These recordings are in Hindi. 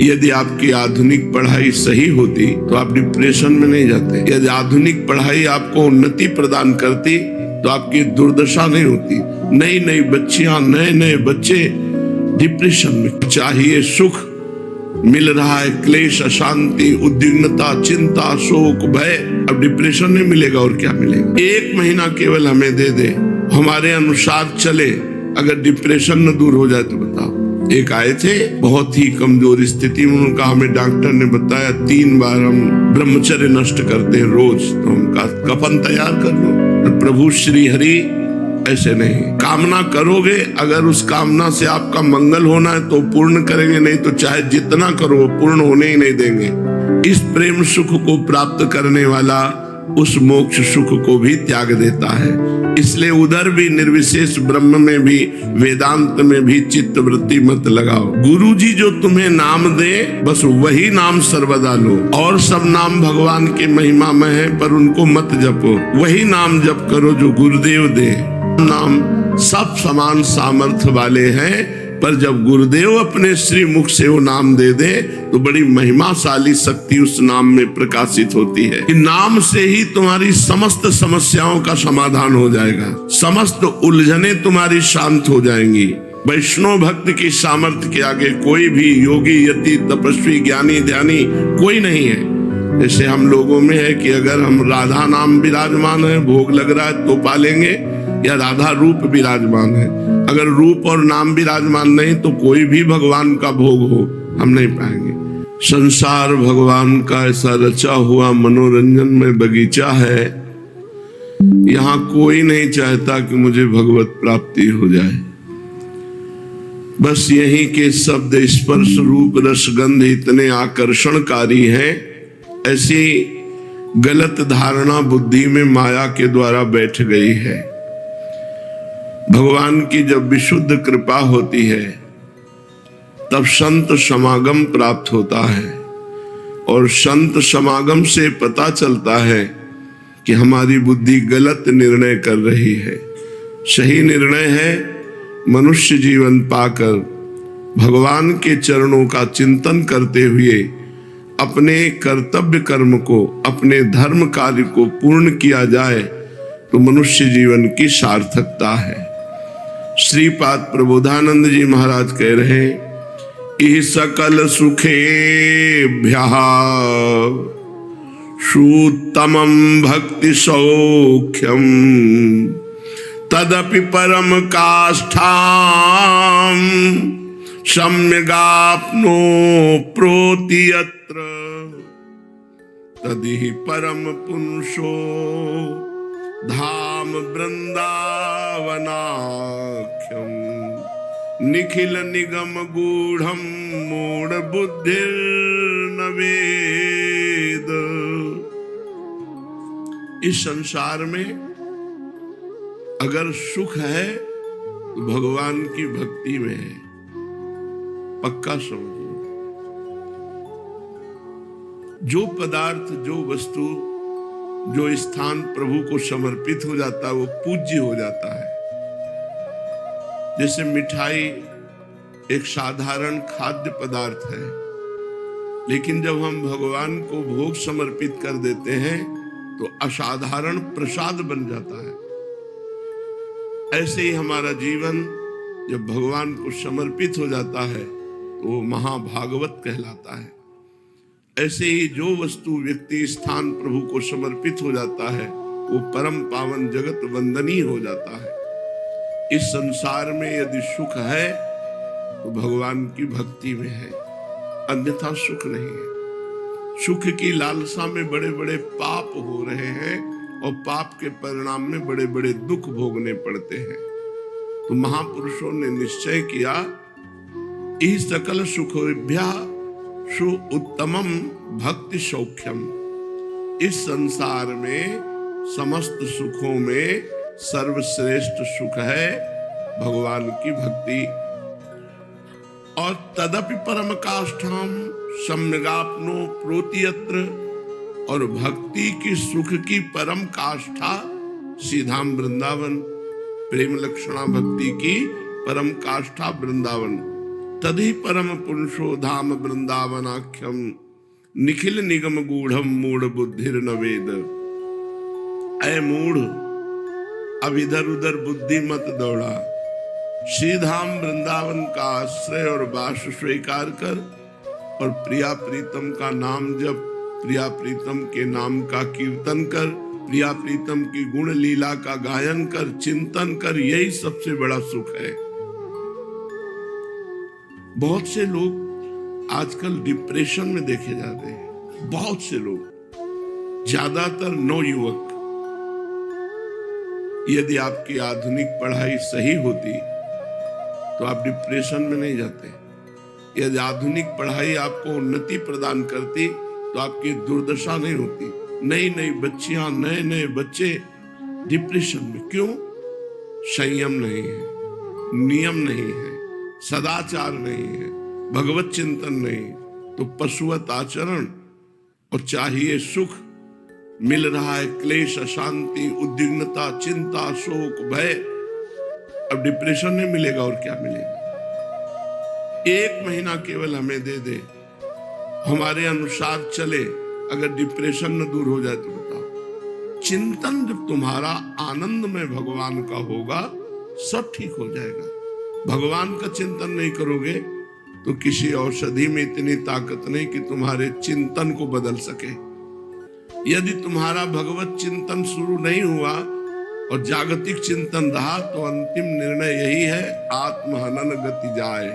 यदि आपकी आधुनिक पढ़ाई सही होती तो आप डिप्रेशन में नहीं जाते। यदि आधुनिक पढ़ाई आपको उन्नति प्रदान करती तो आपकी दुर्दशा नहीं होती। नई नई बच्चियां, नए नए बच्चे डिप्रेशन में। चाहिए सुख, मिल रहा है क्लेश, अशांति, उद्विग्नता, चिंता, शोक, भय। अब डिप्रेशन नहीं मिलेगा और क्या मिलेगा। 1 महीना केवल हमें दे दे, हमारे अनुसार चले, अगर डिप्रेशन न दूर हो जाए तो बताओ। एक आए थे बहुत ही कमजोर स्थिति में, उनका हमें डॉक्टर ने बताया 3 बार हम ब्रह्मचर्य नष्ट करते हैं रोज, तो उनका कफन तैयार कर लो। प्रभु श्री हरि ऐसे नहीं, कामना करोगे, अगर उस कामना से आपका मंगल होना है तो पूर्ण करेंगे, नहीं तो चाहे जितना करो पूर्ण होने ही नहीं देंगे। इस प्रेम सुख को प्राप्त करने वाला उस मोक्ष सुख को भी त्याग देता है। इसलिए उधर भी निर्विशेष ब्रह्म में भी, वेदांत में भी चित्त वृत्ति मत लगाओ। गुरु जी जो तुम्हें नाम दे बस वही नाम सर्वदा लो, और सब नाम भगवान के महिमा में है पर उनको मत जपो। वही नाम जप करो जो गुरुदेव दे। नाम सब समान सामर्थ्य वाले हैं, पर जब गुरुदेव अपने श्री मुख से वो नाम दे दे तो बड़ी महिमाशाली शक्ति उस नाम में प्रकाशित होती है। कि नाम से ही तुम्हारी समस्त समस्याओं का समाधान हो जाएगा, समस्त उलझने तुम्हारी शांत हो जाएंगी। वैष्णव भक्त की सामर्थ्य के आगे कोई भी योगी, यति, तपस्वी, ज्ञानी, ध्यानी कोई नहीं है। जैसे हम लोगों में है कि अगर हम राधा नाम विराजमान है, भोग लग रहा है तो पालेंगे, या राधा रूप विराजमान है। अगर रूप और नाम विराजमान नहीं तो कोई भी भगवान का भोग हो हम नहीं पाएंगे। संसार भगवान का ऐसा रचा हुआ मनोरंजन में बगीचा है, यहाँ कोई नहीं चाहता कि मुझे भगवत प्राप्ति हो जाए। बस यही के शब्द, स्पर्श, रूप, रस, गंध इतने आकर्षणकारी हैं, ऐसी गलत धारणा बुद्धि में माया के द्वारा बैठ गई है। भगवान की जब विशुद्ध कृपा होती है तब संत समागम प्राप्त होता है, और संत समागम से पता चलता है कि हमारी बुद्धि गलत निर्णय कर रही है। सही निर्णय है मनुष्य जीवन पाकर भगवान के चरणों का चिंतन करते हुए अपने कर्तव्य कर्म को, अपने धर्म कार्य को पूर्ण किया जाए तो मनुष्य जीवन की सार्थकता है। श्रीपाद प्रबोधानंद जी महाराज कह रहे हैं, इह सकल सुखेभ्यः सुत्तमं भक्ति सौख्यम तदपि परम काष्ठाम सम्यगाप्नो प्रोति यत्र तदिहि परम पुंसो धाम वृंदावनाख्यम निखिल निगम गूढ़म मूढ़ बुद्धिर न वेद। इस संसार में अगर सुख है तो भगवान की भक्ति में है, पक्का समझो। जो पदार्थ, जो वस्तु, जो स्थान प्रभु को समर्पित हो जाता है वो पूज्य हो जाता है। जैसे मिठाई एक साधारण खाद्य पदार्थ है, लेकिन जब हम भगवान को भोग समर्पित कर देते हैं तो असाधारण प्रसाद बन जाता है। ऐसे ही हमारा जीवन जब भगवान को समर्पित हो जाता है तो वो महाभागवत कहलाता है। ऐसे ही जो वस्तु, व्यक्ति, स्थान प्रभु को समर्पित हो जाता है वो परम पावन जगत वंदनीय हो जाता है। इस संसार में यदि सुख है तो भगवान की भक्ति में है, अन्यथा सुख नहीं है। सुख की लालसा में बड़े बड़े पाप हो रहे हैं और पाप के परिणाम में बड़े बड़े दुख भोगने पड़ते हैं। तो महापुरुषों ने निश्चय किया, इह सकल सुखेभ्यः सु उत्तमम भक्ति सौख्यम। इस संसार में समस्त सुखों में सर्वश्रेष्ठ सुख है भगवान की भक्ति। और तदपि परम काष्ठाम सम्यगाप्नो प्रोति यत्र, और भक्ति की सुख की परम काष्ठा सीधाम वृंदावन। प्रेम लक्षणा भक्ति की परम काष्ठा वृंदावन। तदि परम पुरुषो धाम वृंदावनाख्यम निखिल निगम गूढ़म मूढ़ बुद्धिर न वेद। ऐ मूढ़, अब इधर उधर बुद्धि मत दौड़ा, श्री धाम वृंदावन का आश्रय और वास स्वीकार कर और प्रिया प्रीतम का नाम जप, प्रिया प्रीतम के नाम का कीर्तन कर, प्रिया प्रीतम की गुण लीला का गायन कर, चिंतन कर। यही सबसे बड़ा सुख है। बहुत से लोग आजकल डिप्रेशन में देखे जाते हैं, बहुत से लोग, ज्यादातर नौयुवक। यदि आपकी आधुनिक पढ़ाई सही होती तो आप डिप्रेशन में नहीं जाते। यदि आधुनिक पढ़ाई आपको उन्नति प्रदान करती तो आपकी दुर्दशा नहीं होती। नई नई बच्चियां, नए नए बच्चे डिप्रेशन में क्यों? संयम नहीं है, नियम नहीं है, सदाचार नहीं है, भगवत चिंतन नहीं, तो पशुवत आचरण। और चाहिए सुख, मिल रहा है क्लेश, अशांति, उद्विग्नता, चिंता, शोक, भय। अब डिप्रेशन नहीं मिलेगा और क्या मिलेगा? 1 महीना केवल हमें दे दे, हमारे अनुसार चले, अगर डिप्रेशन न दूर हो जाए तो बताओ। चिंतन जब तुम्हारा आनंद में भगवान का होगा, सब ठीक हो जाएगा। भगवान का चिंतन नहीं करोगे तो किसी औषधि में इतनी ताकत नहीं कि तुम्हारे चिंतन को बदल सके। यदि तुम्हारा भगवत चिंतन शुरू नहीं हुआ और जागतिक चिंतन रहा तो अंतिम निर्णय यही है, आत्महनन गति जाए।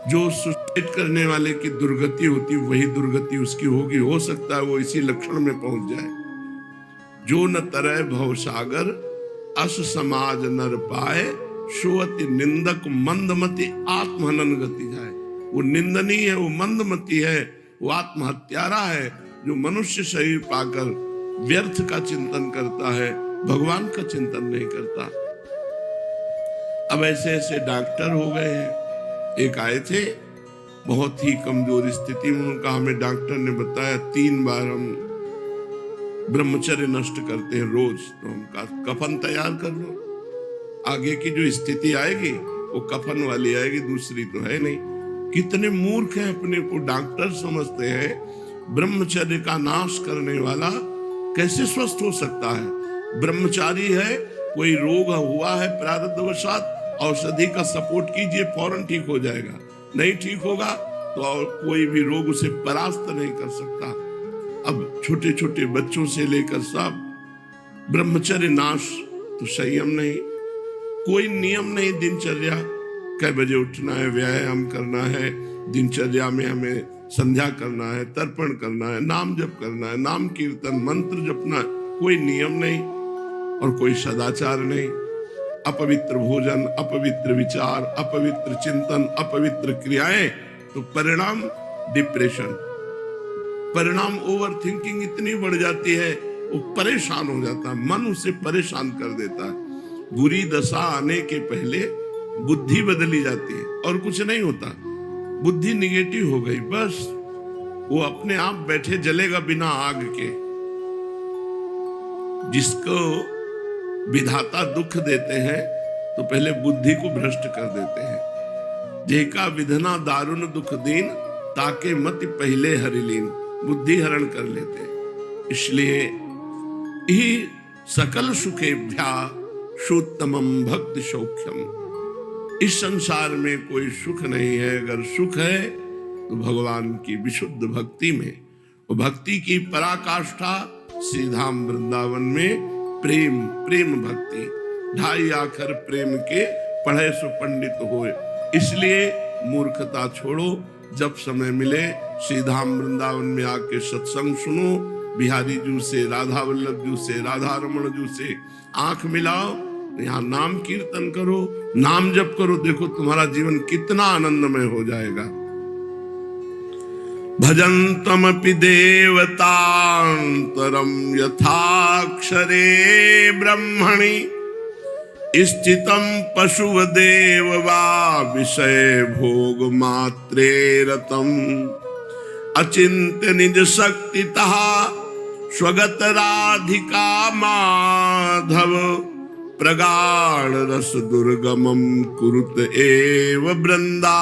जो सुसाइड करने वाले की दुर्गति होती वही दुर्गति उसकी होगी। हो सकता है वो इसी लक्षण में पहुंच जाए। जो न तरह भवसागर अस समाज नर पाए, सोअति निंदक मंदमति आत्महनन गति जाए। वो निंदनीय है, वो मंदमति है, वो आत्महत्यारा है जो मनुष्य शरीर पाकर व्यर्थ का चिंतन करता है, भगवान का चिंतन नहीं करता। अब ऐसे ऐसे डॉक्टर हो गए हैं। एक आए थे, बहुत ही कमजोर स्थिति में, उनका हमें डॉक्टर ने बताया 3 बार हम ब्रह्मचर्य नष्ट करते हैं रोज, तो हमका कफन तैयार कर लो। आगे की जो स्थिति आएगी वो कफन वाली आएगी, दूसरी तो है नहीं। कितने मूर्ख हैं, अपने को डॉक्टर समझते हैं। ब्रह्मचर्य का नाश करने वाला कैसे स्वस्थ हो सकता है? ब्रह्मचारी है, कोई रोग हुआ है प्रारब्धवशात, औषधि का सपोर्ट कीजिए, फौरन ठीक हो जाएगा। नहीं ठीक होगा तो और कोई भी रोग उसे परास्त नहीं कर सकता। अब छोटे छोटे बच्चों से लेकर सब ब्रह्मचर्य नाश, तो संयम नहीं, कोई नियम नहीं। दिनचर्या कै बजे उठना है, व्यायाम करना है, दिनचर्या में हमें संध्या करना है, तर्पण करना है, नाम जप करना है, नाम कीर्तन, मंत्र जपना है, कोई नियम नहीं और कोई सदाचार नहीं। अपवित्र भोजन, अपवित्र विचार, अपवित्र चिंतन, अपवित्र क्रियाएं, तो परिणाम डिप्रेशन, परिणाम ओवर थिंकिंग इतनी बढ़ जाती है, वो परेशान हो जाता है, मन उसे परेशान कर देता है। बुरी दशा आने के पहले बुद्धि बदली जाती है और कुछ नहीं होता। बुद्धि निगेटिव हो गई, बस वो अपने आप बैठे जलेगा बिना आग के। जिसको विधाता दुख देते हैं तो पहले बुद्धि को भ्रष्ट कर देते हैं। जेका विधना दारुण दुख दीन, ताके मति पहले हरिलीन, बुद्धि हरण कर लेते हैं। इसलिए ही सकल सुखेभ्या शोत्तमम भक्ति सौख्यम। इस संसार में कोई सुख नहीं है, अगर सुख है तो भगवान की विशुद्ध भक्ति में। वो भक्ति की पराकाष्ठा श्री धाम वृंदावन में प्रेम, प्रेम भक्ति, 2.5 आखर प्रेम के पढ़े सो पंडित होए। इसलिए मूर्खता छोड़ो, जब समय मिले श्री धाम वृंदावन में आके सत्संग सुनो, बिहारी जू से, राधा वल्लभ जू से, राधा रमण जू से आंख मिलाओ, यहाँ नाम कीर्तन करो, नाम जप करो, देखो तुम्हारा जीवन कितना आनंदमय हो जाएगा। भजन्तमपि देवतान्तरं यथाक्षरे ब्रह्मणि, स्थितं पशुवदेव वा विषय भोग मात्रे रतम्। अचिन्त्य निज शक्तितः स्वगत राधिका माधव, प्रगाढ़ रस दुर्गमम कुरुत एव वृंदावनम।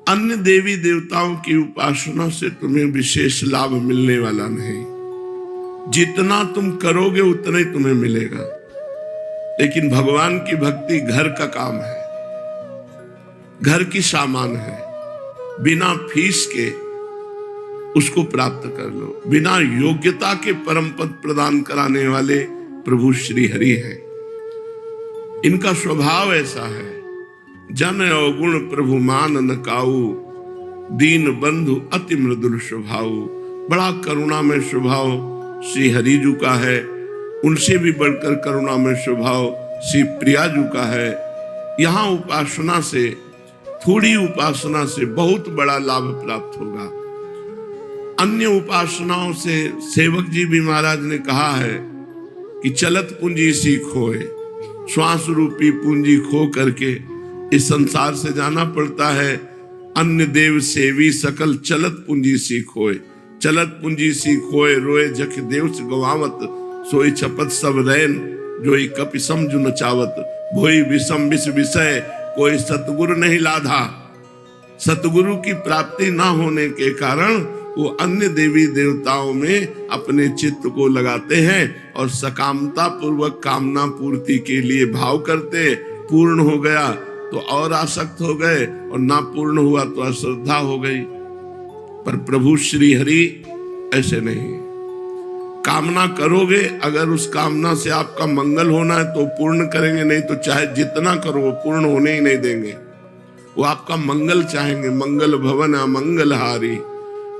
अन्य देवी देवताओं की उपासना से तुम्हें विशेष लाभ मिलने वाला नहीं। जितना तुम करोगे उतना ही तुम्हें मिलेगा। लेकिन भगवान की भक्ति घर का काम है, घर की सामान है। बिना फीस के उसको प्राप्त कर लो। बिना योग्यता के परम पद प्रदान कराने वाले प्रभु श्री हरि हैं। इनका स्वभाव ऐसा है, जन अवगुण प्रभु मान न काऊ, दीन बंधु अति मृदुल स्वभाव। बड़ा करुणामय स्वभाव श्री हरि जी का है। उनसे भी बढ़कर करुणामय स्वभाव श्री प्रिया जी का है। यहाँ उपासना से, थोड़ी उपासना से बहुत बड़ा लाभ प्राप्त होगा। अन्य उपासनाओं से सेवक जी भी महाराज ने कहा है कि चलत पूंजी सीखोए, श्वास रूपी पूंजी खो करके इस संसार से जाना पड़ता है। अन्य देव सेवी सकल चलत पूंजी सीखोए, चलत पूंजी सीखोए, रोए जख देव से गवावत, सोई छपत सब रैन, जोई कपि समझु नचावत, भोई विषम विष विषय, कोई सतगुरु नहीं लाधा। सतगुरु की प्राप्ति ना होने के कारण वो अन्य देवी देवताओं में अपने चित्त को लगाते हैं और सकामता पूर्वक कामना पूर्ति के लिए भाव करते। पूर्ण हो गया तो और आसक्त हो गए, और ना पूर्ण हुआ तो अश्रद्धा हो गई। पर प्रभु श्री हरि ऐसे नहीं। कामना करोगे, अगर उस कामना से आपका मंगल होना है तो पूर्ण करेंगे, नहीं तो चाहे जितना करो वो पूर्ण होने ही नहीं देंगे। वो आपका मंगल चाहेंगे। मंगल भवन अमंगल हारी,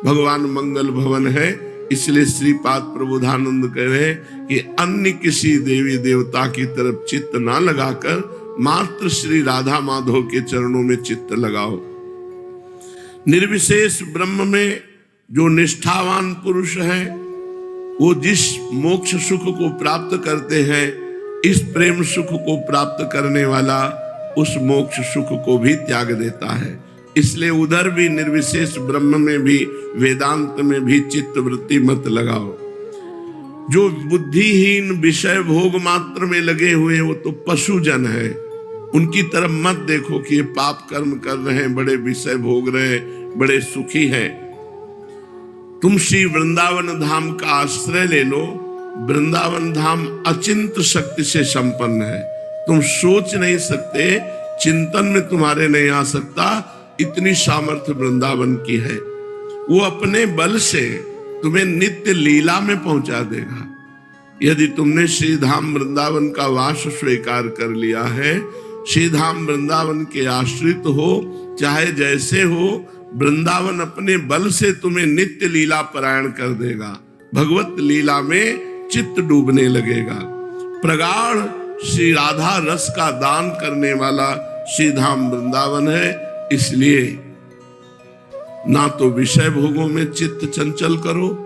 भगवान मंगल भवन है। इसलिए श्रीपाद प्रबोधानंद कह रहे हैं कि अन्य किसी देवी देवता की तरफ चित्त ना लगाकर मात्र श्री राधा माधव के चरणों में चित्त लगाओ। निर्विशेष ब्रह्म में जो निष्ठावान पुरुष है, वो जिस मोक्ष सुख को प्राप्त करते हैं, इस प्रेम सुख को प्राप्त करने वाला उस मोक्ष सुख को भी त्याग देता है। इसलिए उधर भी निर्विशेष ब्रह्म में भी, वेदांत में भी चित्त वृत्ति मत लगाओ। जो बुद्धिहीन विषय भोग मात्र में लगे हुए हैं वो तो पशु जन है। उनकी तरफ मत देखो कि ये पाप कर्म कर रहे हैं, बड़े विषय भोग रहे हैं, बड़े सुखी हैं। तुम श्री वृंदावन धाम का आश्रय ले लो। वृंदावन धाम अचिंत शक्ति से संपन्न है। तुम सोच नहीं सकते, चिंतन में तुम्हारे नहीं आ सकता, इतनी सामर्थ्य वृंदावन की है। वो अपने बल से तुम्हें नित्य लीला में पहुंचा देगा। यदि तुमने श्री धाम वृंदावन का वास स्वीकार कर लिया है, श्री धाम वृंदावन के आश्रित हो, चाहे जैसे हो, वृंदावन अपने बल से तुम्हें नित्य लीला परायण कर देगा। भगवत लीला में चित्त डूबने लगेगा। प्रगाढ़ श्री राधा रस का दान करने वाला श्री धाम वृंदावन है। इसलिए ना तो विषय भोगों में चित्त चंचल करो,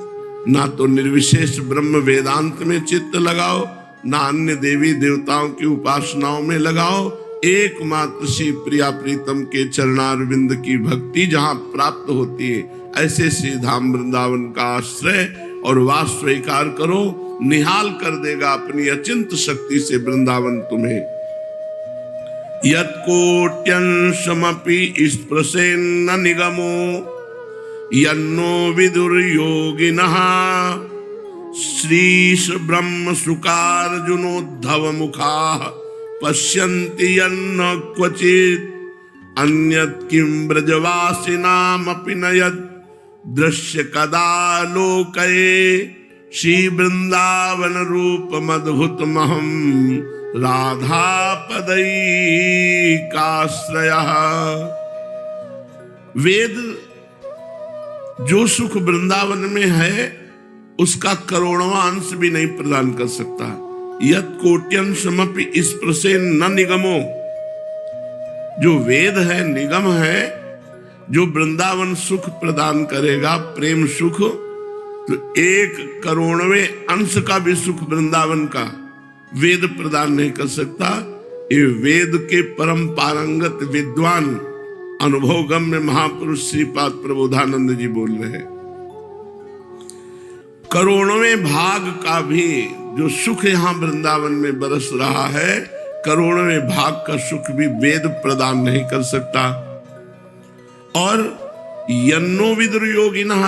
ना तो निर्विशेष ब्रह्म वेदांत में चित्त लगाओ, ना अन्य देवी देवताओं की उपासनाओं में लगाओ। एकमात्र श्री प्रिया प्रीतम के चरणारविंद की भक्ति जहां प्राप्त होती है, ऐसे श्री धाम वृंदावन का आश्रय और वास स्वीकार करो। निहाल कर देगा अपनी अचिंत शक्ति से वृंदावन तुम्हें। यत्कोट्यंशमपि स्पृशेन्न निगमो यन्नो विदुर्योगिनः श्रीश ब्रह्म शुकार्जुनोद्धव मुखाः पश्यन्ति यन्न क्वचित् अन्यत् किं ब्रजवासिनामपि न यद् दृश्य कदा लोकये श्री वृंदावन रूपमद्भुतमहं राधापदैकाश्रयः। वेद जो सुख वृंदावन में है उसका करोड़वां अंश भी नहीं प्रदान कर सकता। यत् कोट्यंशमपि स्पृशेन न निगमो, जो वेद है, निगम है, जो वृंदावन सुख प्रदान करेगा, प्रेम सुख, तो 1 करोड़वें अंश का भी सुख वृंदावन का वेद प्रदान नहीं कर सकता। ये वेद के परम पारंगत विद्वान अनुभवगम्य महापुरुष श्रीपाद प्रबोधानंद जी बोल रहे हैं। करोड़वें भाग का भी जो सुख यहाँ वृंदावन में बरस रहा है, करोड़वें भाग का सुख भी वेद प्रदान नहीं कर सकता। और यन्नो विदुर योगिनः,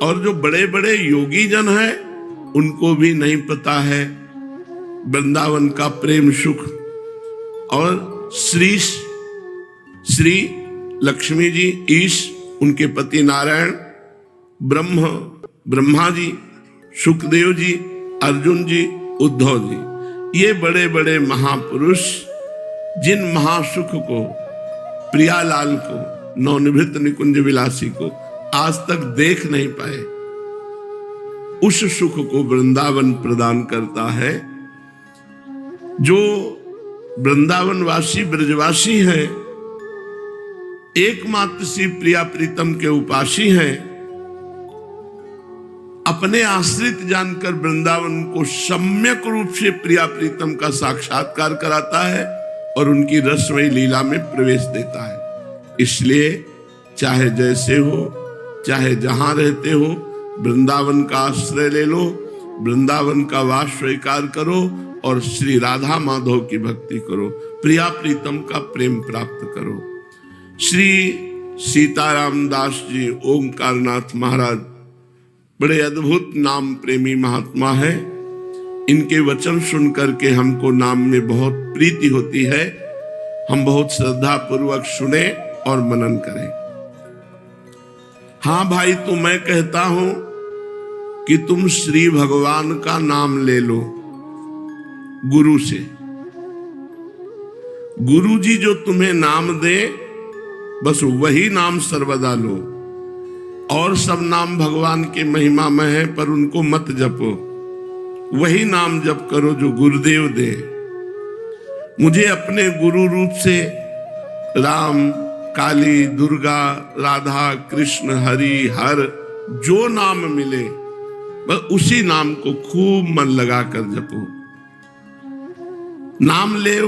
और जो बड़े बड़े योगी जन हैं उनको भी नहीं पता है वृंदावन का प्रेम सुख। और श्री लक्ष्मी जी, ईश, उनके पति नारायण, ब्रह्मा जी, सुखदेव जी, अर्जुन जी, उद्धव जी, ये बड़े बड़े महापुरुष जिन महासुख को, प्रियालाल को, नवनिभृत निकुंज विलासी को आज तक देख नहीं पाए, उस सुख को वृंदावन प्रदान करता है। जो वृंदावनवासी ब्रजवासी हैं, एकमात्र श्री प्रिया प्रीतम के उपासी हैं, अपने आश्रित जानकर वृंदावन को सम्यक रूप से प्रिया प्रीतम का साक्षात्कार कराता है और उनकी रसमयी लीला में प्रवेश देता है। इसलिए चाहे जैसे हो, चाहे जहां रहते हो, वृंदावन का आश्रय ले लो, वृंदावन का वास स्वीकार करो और श्री राधा माधव की भक्ति करो, प्रिया प्रीतम का प्रेम प्राप्त करो। श्री सीताराम दास जी ओंकारनाथ महाराज बड़े अद्भुत नाम प्रेमी महात्मा है। इनके वचन सुन करके हमको नाम में बहुत प्रीति होती है। हम बहुत श्रद्धा पूर्वक सुने और मनन करें। हाँ भाई, तो मैं कहता हूं कि तुम श्री भगवान का नाम ले लो गुरु से। गुरु जी जो तुम्हें नाम दे, बस वही नाम सर्वदा लो। और सब नाम भगवान के महिमा में है, पर उनको मत जपो। वही नाम जप करो जो गुरुदेव दे। मुझे अपने गुरु रूप से राम, काली, दुर्गा, राधा, कृष्ण, हरि, हर जो नाम मिले बस उसी नाम को खूब मन लगा कर जपो। नाम ले,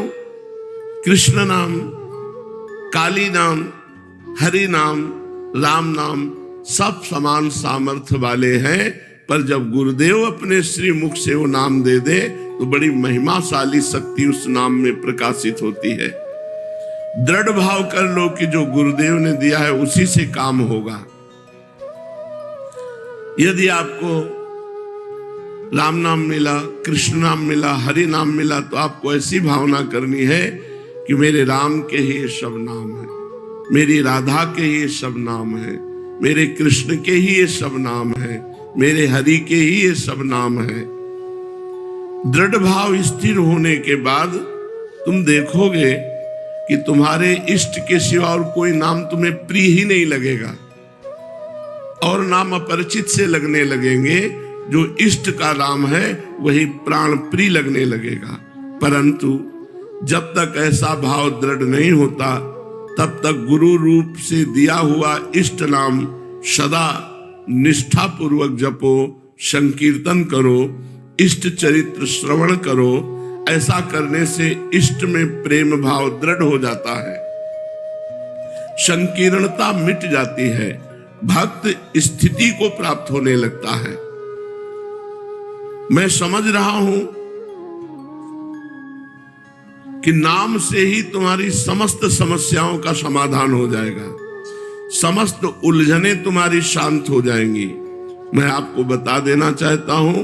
कृष्ण नाम, काली नाम, हरि नाम, राम नाम सब समान सामर्थ्य वाले हैं, पर जब गुरुदेव अपने श्री मुख से वो नाम दे दे तो बड़ी महिमाशाली शक्ति उस नाम में प्रकाशित होती है। दृढ़ भाव कर लो कि जो गुरुदेव ने दिया है उसी से काम होगा। यदि आपको राम नाम मिला, कृष्ण नाम मिला, हरि नाम मिला, तो आपको ऐसी भावना करनी है कि मेरे राम के ही ये सब नाम है, मेरी राधा के ही ये सब नाम है, मेरे कृष्ण के ही ये सब नाम है, मेरे हरि के ही ये सब नाम है। दृढ़ भाव स्थिर होने के बाद तुम देखोगे कि तुम्हारे इष्ट के सिवा और कोई नाम तुम्हें प्रिय ही नहीं लगेगा, और नाम अपरिचित से लगने लगेंगे। जो इष्ट का नाम है वही प्राण प्रिय लगने लगेगा। परंतु जब तक ऐसा भाव दृढ़ नहीं होता, तब तक गुरु रूप से दिया हुआ इष्ट नाम सदा निष्ठा पूर्वक जपो, संकीर्तन करो, इष्ट चरित्र श्रवण करो। ऐसा करने से इष्ट में प्रेम भाव दृढ़ हो जाता है, संकीर्णता मिट जाती है, भक्त स्थिति को प्राप्त होने लगता है। मैं समझ रहा हूं कि नाम से ही तुम्हारी समस्त समस्याओं का समाधान हो जाएगा, समस्त उलझने तुम्हारी शांत हो जाएंगी। मैं आपको बता देना चाहता हूं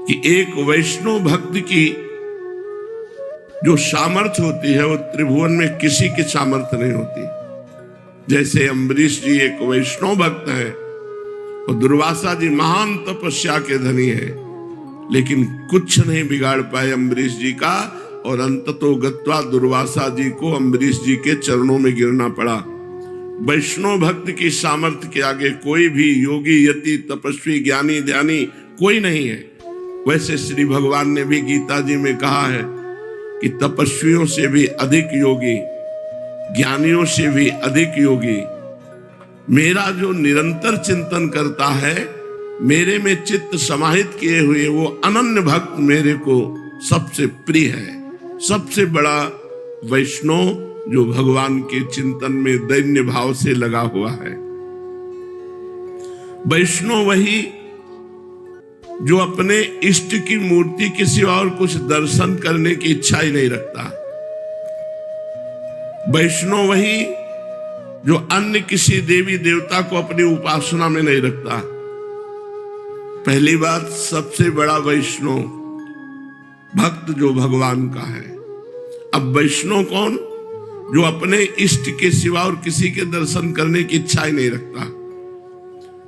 कि एक वैष्णव भक्त की जो सामर्थ्य होती है वो त्रिभुवन में किसी की सामर्थ्य नहीं होती। जैसे अम्बरीश जी एक वैष्णव भक्त हैं और दुर्वासा जी महान तपस्या के धनी हैं, लेकिन कुछ नहीं बिगाड़ पाए अम्बरीश जी का, और अंततो गत्वा दुर्वासा जी को अम्बरीश जी के चरणों में गिरना पड़ा। वैष्णव भक्त की सामर्थ्य के आगे कोई भी योगी, यति, तपस्वी, ज्ञानी, ध्यानी कोई नहीं है। वैसे श्री भगवान ने भी गीता जी में कहा है कि तपस्वियों से भी अधिक योगी, ज्ञानियों से भी अधिक योगी, मेरा जो निरंतर चिंतन करता है, मेरे में चित्त समाहित किए हुए वो अनन्य भक्त मेरे को सबसे प्रिय है। सबसे बड़ा वैष्णव जो भगवान के चिंतन में दैन्य भाव से लगा हुआ है। वैष्णव वही जो अपने इष्ट की मूर्ति के सिवा और कुछ दर्शन करने की इच्छा ही नहीं रखता। वैष्णव वही जो अन्य किसी देवी देवता को अपनी उपासना में नहीं रखता। पहली बात, सबसे बड़ा वैष्णव भक्त जो भगवान का है। अब वैष्णव कौन? जो अपने इष्ट के सिवा और किसी के दर्शन करने की इच्छा ही नहीं रखता।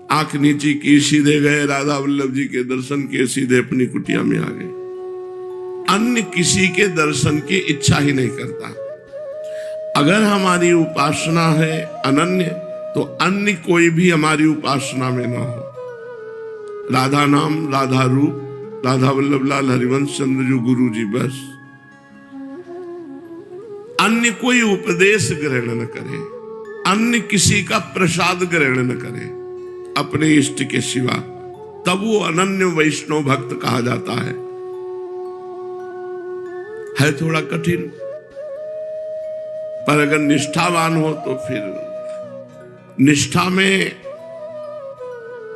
आंख नीची की, सीधे गए, राधा वल्लभ जी के दर्शन किए, सीधे अपनी कुटिया में आ गए। अन्य किसी के दर्शन की इच्छा ही नहीं करता। अगर हमारी उपासना है अनन्य, तो अन्य कोई भी हमारी उपासना में ना हो। राधा नाम, राधा रूप, राधा वल्लभ लाल हरिवंश चंद्र जो गुरु जी, बस। अन्य कोई उपदेश ग्रहण न करे, अन्य किसी का प्रसाद ग्रहण न करे अपने इष्ट के सिवा, तब वो अनन्य वैष्णव भक्त कहा जाता है थोड़ा कठिन, पर अगर निष्ठावान हो तो फिर निष्ठा में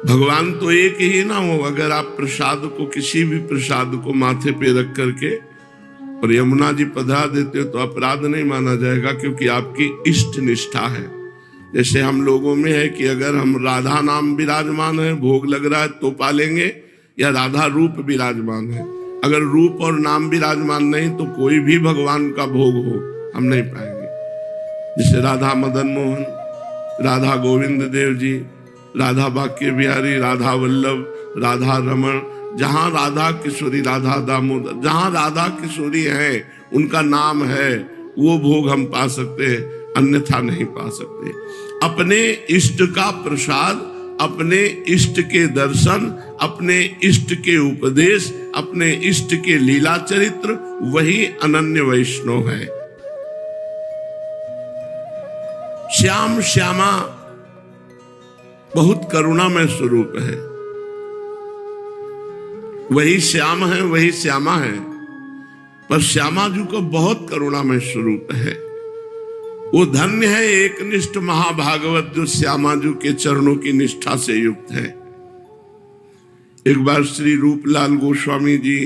भगवान तो एक ही ना हो। अगर आप प्रसाद को, किसी भी प्रसाद को माथे पे रख करके और यमुना जी पधरा देते हो तो अपराध नहीं माना जाएगा, क्योंकि आपकी इष्ट निष्ठा है। जैसे हम लोगों में है कि अगर हम राधा नाम विराजमान है, भोग लग रहा है तो पालेंगे, या राधा रूप विराजमान है। अगर रूप और नाम विराजमान नहीं तो कोई भी भगवान का भोग हो हम नहीं पाएंगे। जैसे राधा मदन मोहन, राधा गोविंद देव जी, राधा बाके बिहारी, राधा वल्लभ, राधा रमण, जहां राधा किशोरी, राधा दामोदर, जहां राधा किशोरी है, उनका नाम है, वो भोग हम पा सकते हैं, अन्यथा नहीं पा सकते। अपने इष्ट का प्रसाद, अपने इष्ट के दर्शन, अपने इष्ट के उपदेश, अपने इष्ट के लीला चरित्र, वही अनन्य वैष्णव है। श्याम श्यामा बहुत करुणामय स्वरूप है। वही श्याम है, वही श्यामा है, पर श्यामा जी को बहुत करुणामय स्वरूप है। वो धन्य है एक निष्ठ महाभागवत जो श्यामा जी के चरणों की निष्ठा से युक्त है। एक बार श्री रूपलाल गोस्वामी जी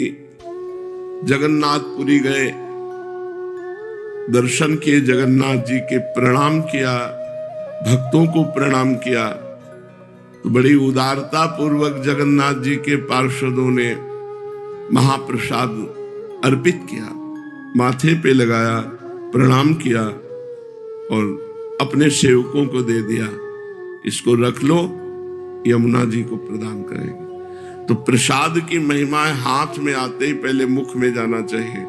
जगन्नाथपुरी गए, दर्शन किए जगन्नाथ जी के, प्रणाम किया, भक्तों को प्रणाम किया, तो बड़ी उदारता पूर्वक जगन्नाथ जी के पार्षदों ने महाप्रसाद अर्पित किया, माथे पे लगाया, प्रणाम किया और अपने सेवकों को दे दिया, इसको रख लो, यमुना जी को प्रदान करेंगे। तो प्रसाद की महिमा हाथ में आते ही पहले मुख में जाना चाहिए।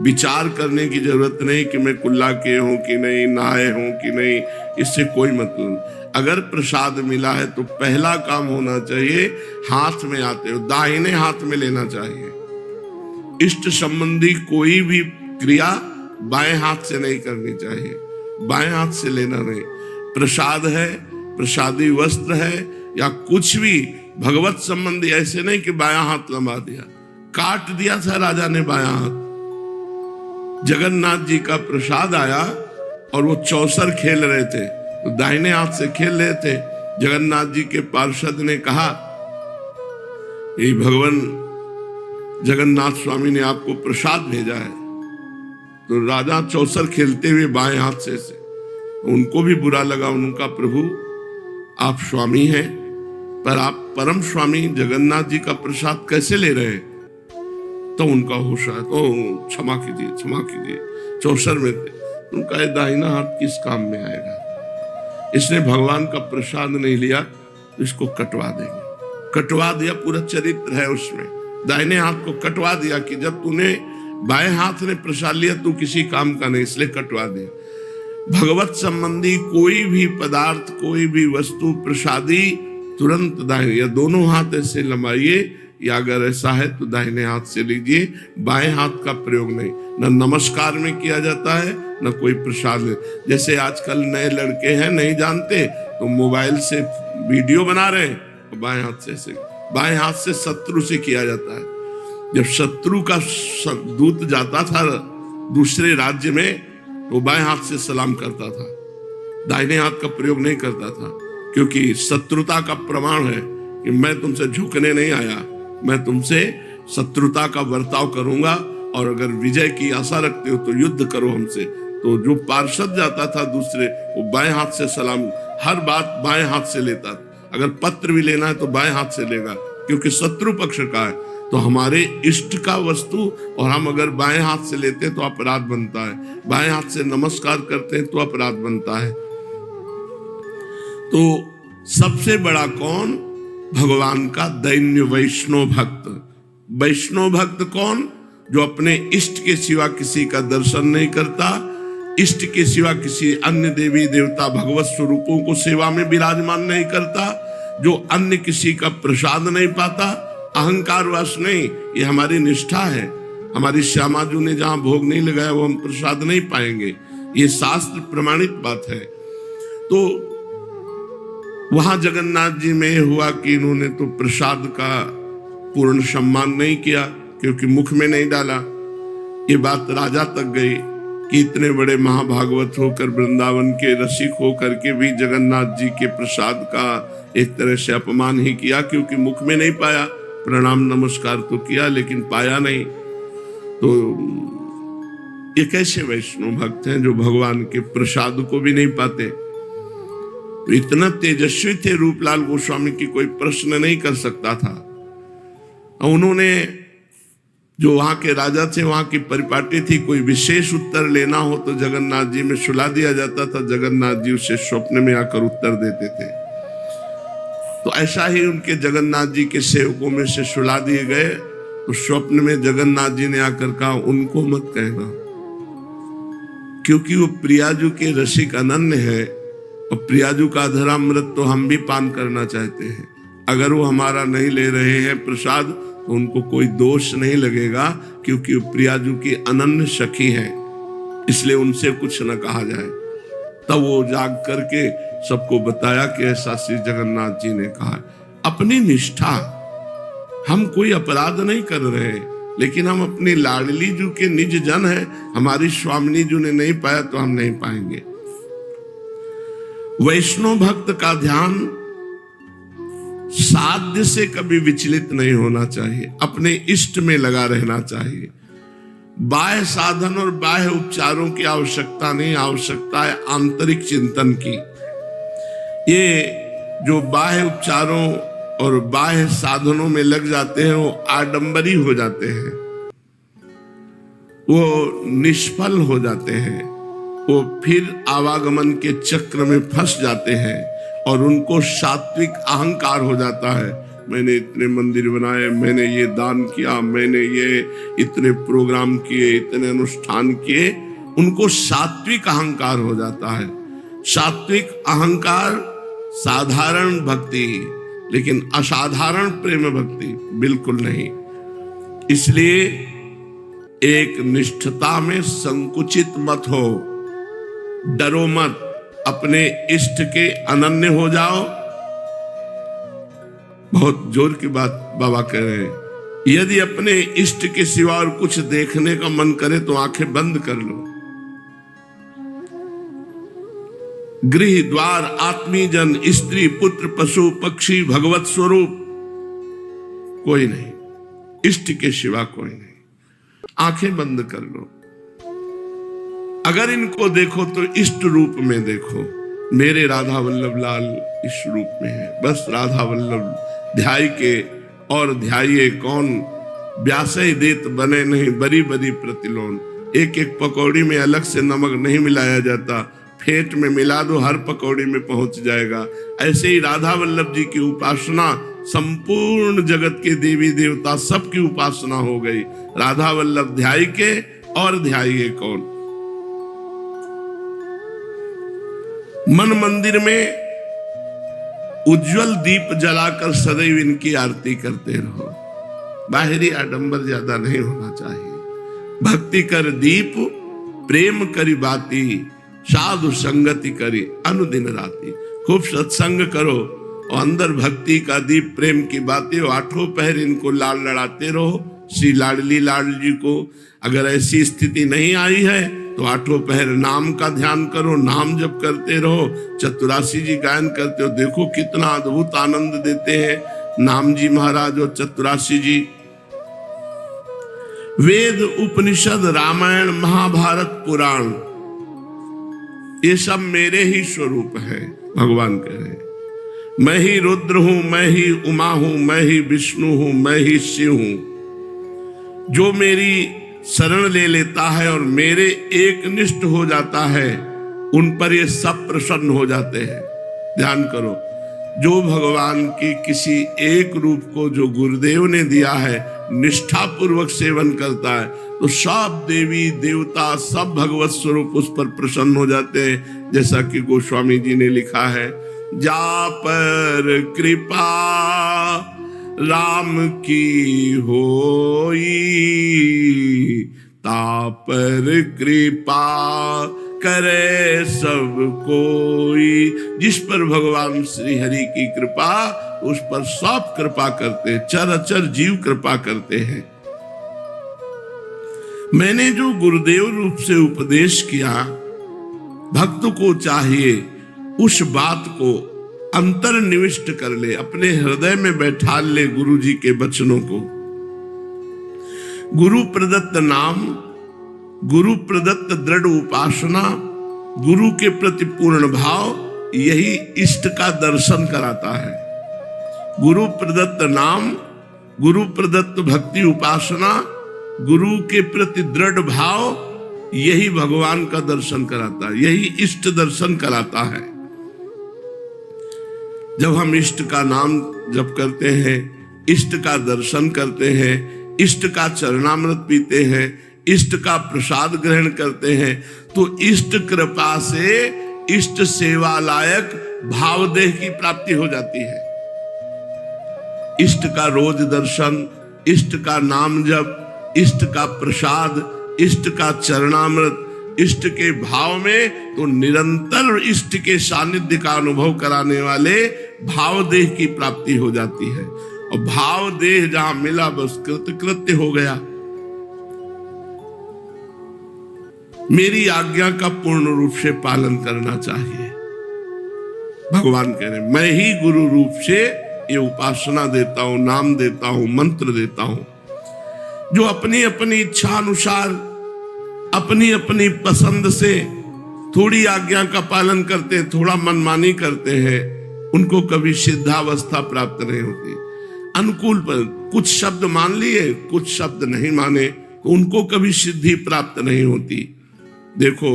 विचार करने की जरूरत नहीं कि मैं कुल्ला किए हूं कि नहीं, नहाए हूं कि नहीं, इससे कोई मतलब। अगर प्रसाद मिला है तो पहला काम होना चाहिए हाथ में आते हो दाहिने हाथ में लेना चाहिए। इष्ट संबंधी कोई भी क्रिया बाएं हाथ से नहीं करनी चाहिए, बाएं हाथ से लेना नहीं। प्रसाद है, प्रसादी वस्त्र है या कुछ भी भगवत संबंधी, ऐसे नहीं कि बायां हाथ लंबा दिया, काट दिया था राजा ने बायां हाथ। जगन्नाथ जी का प्रसाद आया और वो चौसर खेल रहे थे, तो दाहिने हाथ से खेल रहे थे। जगन्नाथ जी के पार्षद ने कहा, ये भगवान जगन्नाथ स्वामी ने आपको प्रसाद भेजा है। तो राजा चौसर खेलते हुए बाएं हाथ से उनको भी बुरा लगा। उनका प्रभु आप स्वामी हैं, पर आप परम स्वामी जगन्नाथ जी का प्रसाद कैसे ले रहे हैं? तो उनका होश आया, तो क्षमा कीजिए, क्षमा कीजिए, चौसर में थे। उनका ये दाहिना हाथ किस काम में आएगा? इसने भगवान का प्रसाद नहीं लिया तो इसको कटवा देंगे। कटवा दिया, पूरा चरित्र है उसमें। दाहिने हाथ को कटवा दिया कि जब तूने बाएं हाथ ने प्रसाद लिया तू किसी काम का नहीं, इसलिए कटवा दिया। भगवत संबंधी कोई भी पदार्थ, कोई भी वस्तु प्रसादी तुरंत दाहिने या दोनों हाथ ऐसे लंबाइए, या अगर ऐसा है तो दाहिने हाथ से लीजिए, बाएं हाथ का प्रयोग नहीं। न नमस्कार में किया जाता है न कोई प्रसाद। जैसे आजकल नए लड़के हैं, नहीं जानते तो मोबाइल से वीडियो बना रहे हैं, बाएं हाथ से बाएं हाथ से शत्रु से किया जाता है। जब शत्रु का दूत जाता था दूसरे राज्य में तो बाएं हाथ से सलाम करता था, दाहिने हाथ का प्रयोग नहीं करता था। क्योंकि शत्रुता का प्रमाण है कि मैं तुमसे झुकने नहीं आया, मैं तुमसे शत्रुता का बर्ताव करूंगा, और अगर विजय की आशा रखते हो तो युद्ध करो हमसे। तो जो पार्षद जाता था दूसरे, वो बाएं हाथ से सलाम, हर बात बाएं हाथ से लेता था। अगर पत्र भी लेना है तो बाएं हाथ से लेगा, क्योंकि शत्रु पक्ष का है। तो हमारे इष्ट का वस्तु और हम अगर बाएं हाथ से लेते हैं तो अपराध बनता है, बाएं हाथ से नमस्कार करते हैं तो अपराध बनता है। तो सबसे बड़ा कौन? भगवान का दैन्य वैष्णव भक्त। वैष्णव भक्त कौन? जो अपने इष्ट के सिवा किसी का दर्शन नहीं करता, इष्ट के सिवा किसी अन्य देवी देवता भगवत स्वरूपों को सेवा में विराजमान नहीं करता, जो अन्य किसी का प्रसाद नहीं पाता, अहंकार वश नहीं। ये हमारी निष्ठा है। हमारी श्यामाजू ने जहां भोग नहीं लगाया वो हम प्रसाद नहीं पाएंगे, ये शास्त्र प्रमाणित बात है। तो वहां जगन्नाथ जी में हुआ कि इन्होंने तो प्रसाद का पूर्ण सम्मान नहीं किया, क्योंकि मुख में नहीं डाला। ये बात राजा तक गई कि इतने बड़े महाभागवत होकर, वृंदावन के रसिक होकर के भी जगन्नाथ जी के प्रसाद का एक तरह से अपमान ही किया, क्योंकि मुख में नहीं पाया। प्रणाम नमस्कार तो किया लेकिन पाया नहीं। तो ये कैसे वैष्णव भक्त हैं जो भगवान के प्रसाद को भी नहीं पाते? तो इतना तेजस्वी थे रूपलाल गोस्वामी की कोई प्रश्न नहीं कर सकता था। उन्होंने, जो वहां के राजा थे, वहां की परिपाटी थी, कोई विशेष उत्तर लेना हो तो जगन्नाथ जी में सुला दिया जाता था। जगन्नाथ जी उसे स्वप्न में आकर उत्तर देते थे। तो ऐसा ही उनके जगन्नाथ जी के सेवकों में से सुला दिए गए। तो स्वप्न में जगन्नाथ जी ने आकर कहा, उनको मत कहना, क्योंकि वो प्रियाजू के रसिक अनन्य है, और प्रियाजू का अधरामृत तो हम भी पान करना चाहते हैं। अगर वो हमारा नहीं ले रहे हैं प्रसाद तो उनको कोई दोष नहीं लगेगा, क्योंकि वो प्रियाजू की अनन्य सखी हैं, इसलिए उनसे कुछ न कहा जाए। तब वो जाग करके सबको बताया कि ऐसा श्री जगन्नाथ जी ने कहा। अपनी निष्ठा, हम कोई अपराध नहीं कर रहे, लेकिन हम अपनी लाडली जू के निज जन है। हमारी स्वामिनी जू ने नहीं पाया तो हम नहीं पाएंगे। वैष्णव भक्त का ध्यान साध्य से कभी विचलित नहीं होना चाहिए, अपने इष्ट में लगा रहना चाहिए। बाह्य साधन और बाह्य उपचारों की आवश्यकता नहीं, आवश्यकता है आंतरिक चिंतन की। ये जो बाह्य उपचारों और बाह्य साधनों में लग जाते हैं वो आडंबरी हो जाते हैं, वो निष्फल हो जाते हैं, वो फिर आवागमन के चक्र में फंस जाते हैं और उनको सात्विक अहंकार हो जाता है। मैंने इतने मंदिर बनाए, मैंने ये दान किया, मैंने ये इतने प्रोग्राम किए, इतने अनुष्ठान किए, उनको सात्विक अहंकार हो जाता है। सात्विक अहंकार साधारण भक्ति, लेकिन असाधारण प्रेम भक्ति बिल्कुल नहीं। इसलिए एक निष्ठता में संकुचित मत हो, डरो मत, अपने इष्ट के अनन्य हो जाओ। बहुत जोर की बात बाबा कह रहे हैं। यदि अपने इष्ट के सिवा और कुछ देखने का मन करे तो आंखें बंद कर लो। गृह द्वार, आत्मीय जन, स्त्री, पुत्र, पशु, पक्षी, भगवत स्वरूप कोई नहीं, इष्ट के सिवा कोई नहीं। आंखें बंद कर लो। अगर इनको देखो तो इष्ट रूप में देखो। मेरे राधा वल्लभ लाल इस रूप में है, बस राधा वल्लभ ध्याय के, और ध्याये कौन व्यासय देत बने नहीं बरी बरी प्रतिलोन। एक एक पकौड़ी में अलग से नमक नहीं मिलाया जाता, फेंट में मिला दो, हर पकौड़ी में पहुंच जाएगा। ऐसे ही राधा वल्लभ जी की उपासना संपूर्ण जगत के देवी देवता सबकी उपासना हो गई। राधा वल्लभ ध्याय के और ध्याये कौन। मन मंदिर में उज्जवल दीप जलाकर सदैव इनकी आरती करते रहो। बाहरी आडंबर ज्यादा नहीं होना चाहिए। भक्ति कर दीप प्रेम करी बाती, साधु संगति करी अनुदिन राती। खूब सत्संग करो और अंदर भक्ति का दीप प्रेम की बातें, आठों पहर इनको लाल लड़ाते रहो। श्री लाडली लाल जी को अगर ऐसी स्थिति नहीं आई है तो आठों पहर नाम का ध्यान करो, नाम जप करते रहो। चतुरासी जी गायन करते हो, देखो कितना अद्भुत आनंद देते हैं नाम जी महाराज और चतुरासी जी। वेद, उपनिषद, रामायण, महाभारत, पुराण, ये सब मेरे ही स्वरूप है। भगवान कह रहे मैं ही रुद्र हूं, मैं ही उमा हूं, मैं ही विष्णु हूं, मैं ही शिव हूं। जो मेरी शरण ले लेता है और मेरे एक निष्ठ हो जाता है, उन पर ये सब प्रसन्न हो जाते हैं। ध्यान करो, जो भगवान की किसी एक रूप को जो गुरुदेव ने दिया है निष्ठा पूर्वक सेवन करता है, तो सब देवी देवता सब भगवत स्वरूप उस पर प्रसन्न हो जाते हैं। जैसा कि गोस्वामी जी ने लिखा है, जा पर कृपा राम की होई, ता पर कृपा करे सब कोई। जिस पर भगवान श्री हरि की कृपा, उस पर सब कृपा करते हैं, चराचर जीव कृपा करते हैं। मैंने जो गुरुदेव रूप से उपदेश किया, भक्त को चाहिए उस बात को अंतर्निविष्ट कर ले, अपने हृदय में बैठा ले गुरु जी के वचनों को। गुरु प्रदत्त नाम, गुरु प्रदत्त दृढ़ उपासना, गुरु के प्रति पूर्ण भाव, यही इष्ट का दर्शन कराता है। गुरु प्रदत्त नाम, गुरु प्रदत्त भक्ति उपासना, गुरु के प्रति दृढ़ भाव, यही भगवान का दर्शन कराता है, यही इष्ट दर्शन कराता है। जब हम इष्ट का नाम जप करते हैं, इष्ट का दर्शन करते हैं, इष्ट का चरणामृत पीते हैं, इष्ट का प्रसाद ग्रहण करते हैं, तो इष्ट कृपा से इष्ट सेवा लायक भावदेह की प्राप्ति हो जाती है। इष्ट का रोज दर्शन, इष्ट का नाम जप, इष्ट का प्रसाद, इष्ट का चरणामृत, इष्ट के भाव में, तो निरंतर इष्ट के सानिध्य का अनुभव कराने वाले भावदेह की प्राप्ति हो जाती है। और भावदेह जहां मिला, बस कृतकृत्य हो गया। मेरी आज्ञा का पूर्ण रूप से पालन करना चाहिए। भगवान कह रहे मैं ही गुरु रूप से ये उपासना देता हूं, नाम देता हूं, मंत्र देता हूं। जो अपनी अपनी इच्छा अनुसार, अपनी अपनी पसंद से थोड़ी आज्ञा का पालन करते हैं, थोड़ा मनमानी करते हैं, उनको कभी सिद्धावस्था प्राप्त नहीं होती। अनुकूल पर कुछ शब्द मान लिए, कुछ शब्द नहीं माने, तो उनको कभी सिद्धि प्राप्त नहीं होती। देखो,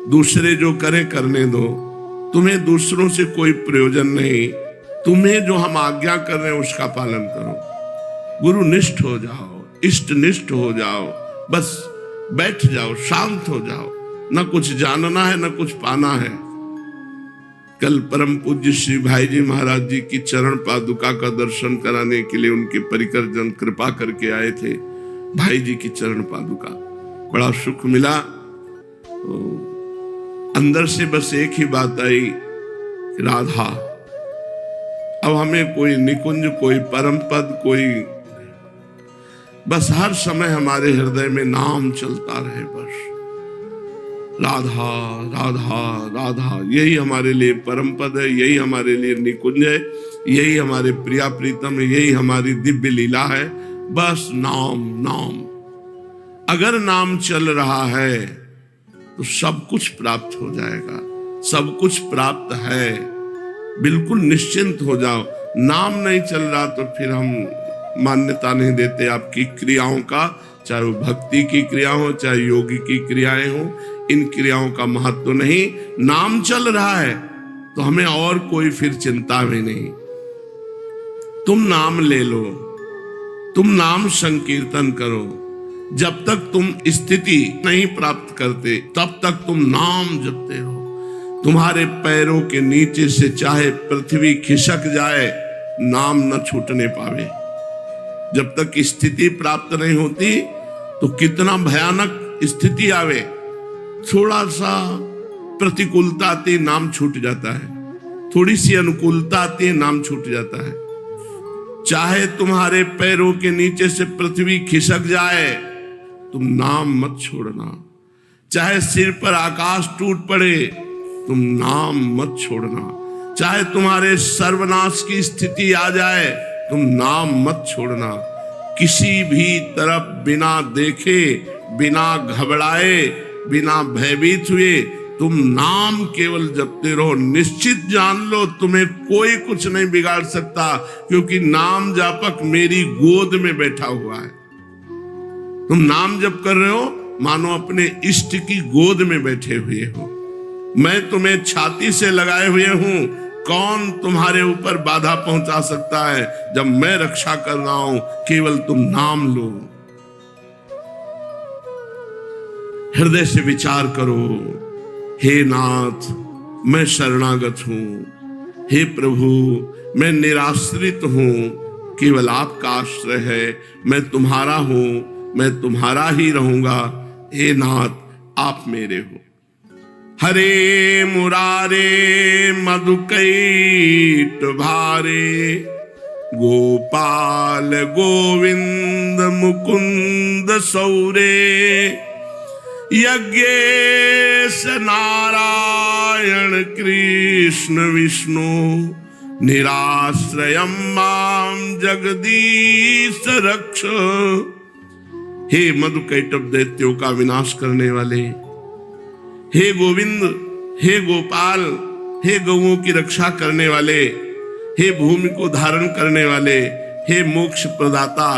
दूसरे जो करें करने दो, तुम्हें दूसरों से कोई प्रयोजन नहीं। तुम्हें जो हम आज्ञा कर रहे हैं उसका पालन करो। गुरु निष्ठ हो जाओ, इष्ट निष्ठ हो जाओ, बस बैठ जाओ, शांत हो जाओ। न कुछ जानना है, न कुछ पाना है। कल परम पूज्य श्री भाई जी महाराज जी की चरण पादुका का दर्शन कराने के लिए उनके परिकर जन कृपा करके आए थे। भाई जी की चरण पादुका, बड़ा सुख मिला। तो अंदर से बस एक ही बात आई, राधा। अब हमें कोई निकुंज, कोई परम पद, कोई, बस हर समय हमारे हृदय में नाम चलता रहे। बस राधा राधा राधा, यही हमारे लिए परम पद है, यही हमारे लिए निकुंज है, यही हमारे प्रिया प्रीतम है, यही हमारी दिव्य लीला है। बस नाम नाम। अगर नाम चल रहा है तो सब कुछ प्राप्त हो जाएगा, सब कुछ प्राप्त है। बिल्कुल निश्चिंत हो जाओ। नाम नहीं चल रहा तो फिर हम मान्यता नहीं देते आपकी क्रियाओं का, चाहे वो भक्ति की क्रिया हो, चाहे योगी की क्रियाएं हो, इन क्रियाओं का महत्व नहीं। नाम चल रहा है तो हमें और कोई फिर चिंता में नहीं। तुम नाम ले लो, तुम नाम संकीर्तन करो। जब तक तुम स्थिति नहीं प्राप्त करते तब तक तुम नाम जपते रहो। तुम्हारे पैरों के नीचे से चाहे पृथ्वी खिसक जाए, नाम न छूटने पावे। जब तक स्थिति प्राप्त नहीं होती तो कितना भयानक स्थिति आवे, थोड़ा सा प्रतिकूलता आती, नाम छूट जाता है। थोड़ी सी अनुकूलता आती है, नाम छूट जाता है। चाहे तुम्हारे पैरों के नीचे से पृथ्वी खिसक जाए, तुम नाम मत छोड़ना। चाहे सिर पर आकाश टूट पड़े, तुम नाम मत छोड़ना। चाहे तुम्हारे सर्वनाश की स्थिति आ जाए, तुम नाम मत छोड़ना। किसी भी तरफ बिना देखे, बिना घबराए, बिना भयभीत हुए तुम नाम केवल जपते रहो। निश्चित जान लो तुम्हें कोई कुछ नहीं बिगाड़ सकता, क्योंकि नाम जापक मेरी गोद में बैठा हुआ है। तुम नाम जप कर रहे हो मानो अपने इष्ट की गोद में बैठे हुए हो। मैं तुम्हें छाती से लगाए हुए हूं, कौन तुम्हारे ऊपर बाधा पहुंचा सकता है जब मैं रक्षा कर रहा हूं। केवल तुम नाम लो। हृदय से विचार करो, हे नाथ मैं शरणागत हूं, हे प्रभु मैं निराश्रित हूं, केवल आपका आश्रय है। मैं तुम्हारा हूं, मैं तुम्हारा ही रहूंगा। हे नाथ आप मेरे हो। हरे मुरारे मधुकैट भारे, गोपाल गोविंद मुकुंद सौरे, यज्ञेश नारायण कृष्ण विष्णु, निराश्रयम् मां जगदीश रक्ष। हे मधुकैटभ दैत्यों का विनाश करने वाले, हे गोविंद, हे गोपाल, हे गौओं की रक्षा करने वाले, हे भूमि को धारण करने वाले, हे मोक्ष प्रदाता,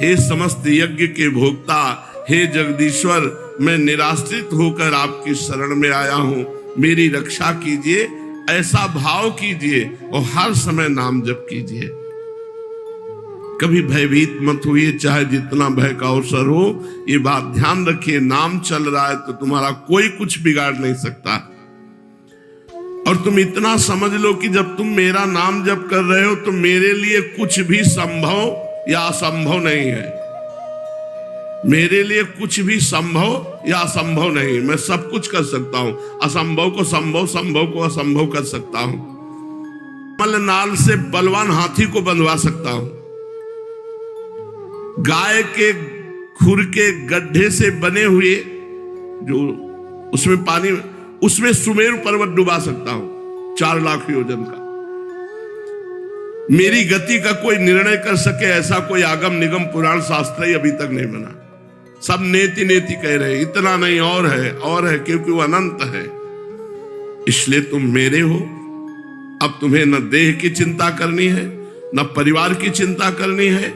हे समस्त यज्ञ के भोक्ता, हे जगदीश्वर, मैं निराश्रित होकर आपकी शरण में आया हूं। मेरी रक्षा कीजिए, ऐसा भाव कीजिए और हर समय नाम जप कीजिए। कभी भयभीत मत होइए, चाहे जितना भय का अवसर हो। ये बात ध्यान रखिए, नाम चल रहा है तो तुम्हारा कोई कुछ बिगाड़ नहीं सकता। और तुम इतना समझ लो कि जब तुम मेरा नाम जप कर रहे हो तो मेरे लिए कुछ भी संभव या असंभव नहीं है। मेरे लिए कुछ भी संभव या असंभव नहीं, मैं सब कुछ कर सकता हूं। असंभव को संभव, संभव को असंभव कर सकता हूं। मल नाल से बलवान हाथी को बंधवा सकता हूं। गाय के खुर के गड्ढे से बने हुए जो उसमें पानी, उसमें सुमेरु पर्वत डुबा सकता हूं 4 लाख योजन का। मेरी गति का कोई निर्णय कर सके ऐसा कोई आगम निगम पुराण शास्त्र ही अभी तक नहीं बना। सब नेति नेति कह रहे, इतना नहीं और है, क्योंकि वो अनंत है। इसलिए तुम मेरे हो। अब तुम्हें न देह की चिंता करनी है, न परिवार की चिंता करनी है,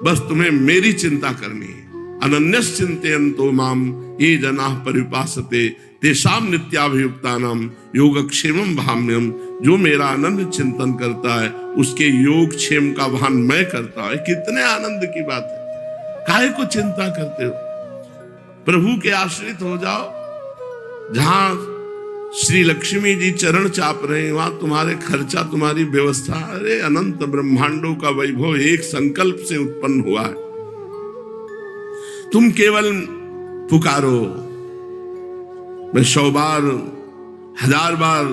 बस तुम्हें मेरी चिंता करनी है। अनन्यस चिंतयन्तो माम ये जनाः परिपासते तेषां नित्याभियुक्तानां योगक्षेमं भाम्यम। जो मेरा अनन्य चिंतन करता है उसके योग क्षेम का भान मैं करता हूं। कितने आनंद की बात है। काहे को चिंता करते हो? प्रभु के आश्रित हो जाओ। जहां श्री लक्ष्मी जी चरण चाप रहे हैं वहां तुम्हारे खर्चा, तुम्हारी व्यवस्था, अरे अनंत ब्रह्मांडों का वैभव एक संकल्प से उत्पन्न हुआ है। तुम केवल पुकारो। मैं 100 बार, 1000 बार,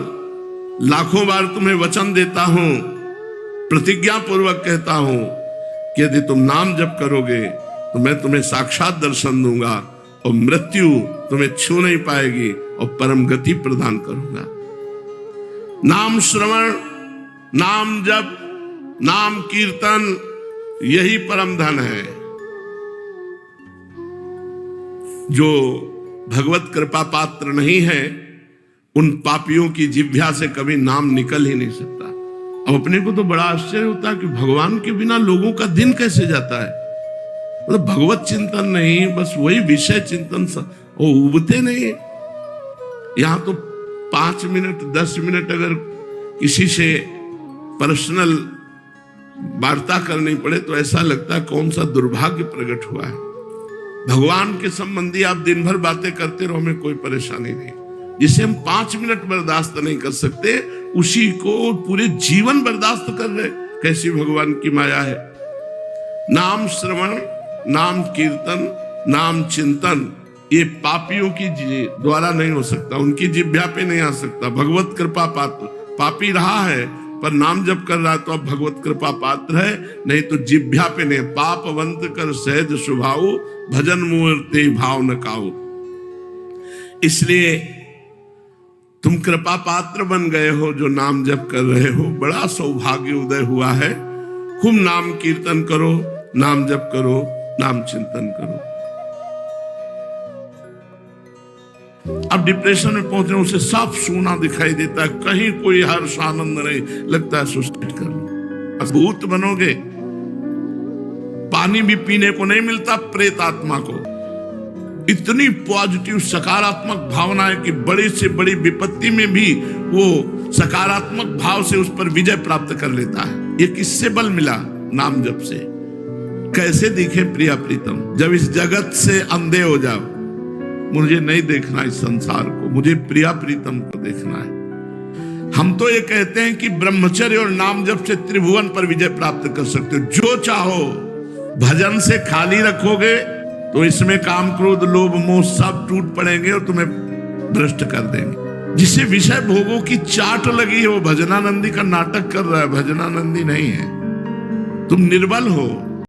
लाखों बार तुम्हें वचन देता हूं, प्रतिज्ञा पूर्वक कहता हूं कि यदि तुम नाम जप करोगे तो मैं तुम्हें साक्षात दर्शन दूंगा और मृत्यु तुम्हें छू नहीं पाएगी और परम गति प्रदान करूंगा। नाम श्रवण, नाम जप, नाम कीर्तन, यही परम धन है। जो भगवत कृपा पात्र नहीं है उन पापियों की जिह्वा से कभी नाम निकल ही नहीं सकता। अब अपने को तो बड़ा आश्चर्य होता है कि भगवान के बिना लोगों का दिन कैसे जाता है। मतलब भगवत चिंतन नहीं, बस वही विषय चिंतन, वो उबते नहीं। यहां तो 5 मिनट 10 मिनट अगर किसी से पर्सनल वार्ता करनी पड़े तो ऐसा लगता है कौन सा दुर्भाग्य प्रकट हुआ है। भगवान के संबंधी आप दिन भर बातें करते रहो, हमें कोई परेशानी नहीं। जिसे हम 5 मिनट बर्दाश्त नहीं कर सकते उसी को पूरे जीवन बर्दाश्त कर रहे। कैसी भगवान की माया है। नाम श्रवण, नाम कीर्तन, नाम चिंतन, ये पापियों की द्वारा नहीं हो सकता, उनकी जिह्वा पे नहीं आ सकता। भगवत कृपा पात्र पापी रहा है पर नाम जप कर रहा तो अब भगवत कृपा पात्र है, नहीं तो जिह्वा पे नहीं। पापवंत कर सहज स्वभाव, भजन मूर्ते भाव न काऊ। इसलिए तुम कृपा पात्र बन गए हो जो नाम जप कर रहे हो, बड़ा सौभाग्य उदय हुआ है। खूब नाम कीर्तन करो, नाम जप करो, नाम चिंतन करो। अब डिप्रेशन में पहुंचे, उसे साफ सूना दिखाई देता है, कहीं कोई हर्ष आनंद नहीं, लगता है सुसाइड कर लो, भूत बनोगे। पानी भी पीने को नहीं मिलता प्रेत आत्मा को। इतनी पॉजिटिव सकारात्मक भावना है कि बड़ी से बड़ी विपत्ति में भी वो सकारात्मक भाव से उस पर विजय प्राप्त कर लेता है। ये किससे बल मिला? नाम जप से। कैसे दिखे प्रिया प्रीतम? जब इस जगत से अंधे हो जाओ, मुझे नहीं देखना इस संसार को, मुझे प्रिया प्रीतम को देखना है। हम तो ये कहते हैं कि ब्रह्मचर्य और नाम जप से त्रिभुवन पर विजय प्राप्त कर सकते हो। जो चाहो, भजन से खाली रखोगे तो इसमें काम क्रोध लोभ मोह सब टूट पड़ेंगे और तुम्हें भ्रष्ट कर देंगे। जिसे विषय भोगों की चाट लगी है वो भजनानंदी का नाटक कर रहा है, भजनानंदी नहीं है। तुम निर्बल हो,